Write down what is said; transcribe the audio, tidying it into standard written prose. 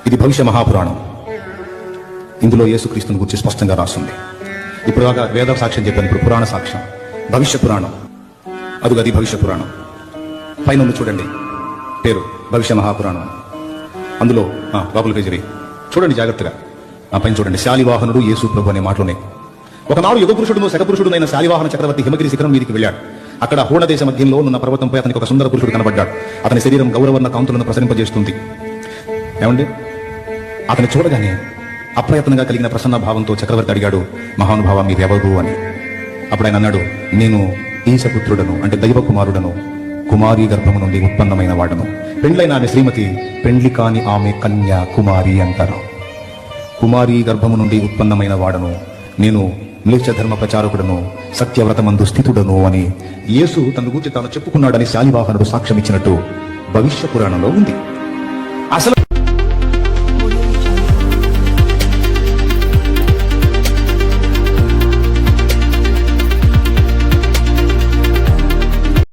ఇది భవిష్య మహాపురాణం. ఇందులో యేసుక్రీస్తుని గురించి స్పష్టంగా రాస్తుంది. ఇప్పుడు దాకా వేద సాక్ష్యం చెప్పాను, ఇప్పుడు పురాణ సాక్ష్యం, భవిష్య పురాణం. అది భవిష్య పురాణం. పైన చూడండి, పేరు భవిష్య మహాపురాణం. అందులో లోపల పేజీ చూడండి జాగ్రత్తగా. ఆ పైన చూడండి, శాలివాహనుడు యేసు ప్రభు అనే మాటలున్నాయి. ఒకనాడు యుగ పురుషుడును శకపురుషుడునైన శాలివాహన చక్రవర్తి హిమగిరి శిఖరం మీదికి వెళ్ళాడు. అక్కడ హూణదేశ మధ్యంలో ఉన్న పర్వతంపై అతనికి ఒక సుందర పురుషుడు కనబడ్డాడు. అతని శరీరం గౌరవర్ణ కాంతులను ప్రసరింపజేస్తుంది. ఏమండి, అతని చూడగానే అప్రయత్నంగా కలిగిన ప్రసన్న భావంతో చక్రవర్తి అడిగాడు, మహానుభావ మీరెవరు అని. అప్పుడు ఆయన అన్నాడు, నేను ఈశపుత్రుడను, అంటే దైవ కుమారుడను, కుమారి గర్భము నుండి ఉత్పన్నమైన వాడను. పెండ్లైన ఆమె శ్రీమతి, పెండ్లి కాని ఆమె కన్య కుమారి అంటారు. కుమారి గర్భము నుండి ఉత్పన్నమైన వాడను, నేను మ్లేచ్ఛ ధర్మ ప్రచారకుడను, సత్యవ్రతమందు స్థితుడను అని యేసు తన గురించి తాను చెప్పుకున్నాడని శాలివాహనుడు సాక్ష్యం ఇచ్చినట్టు భవిష్య పురాణంలో ఉంది.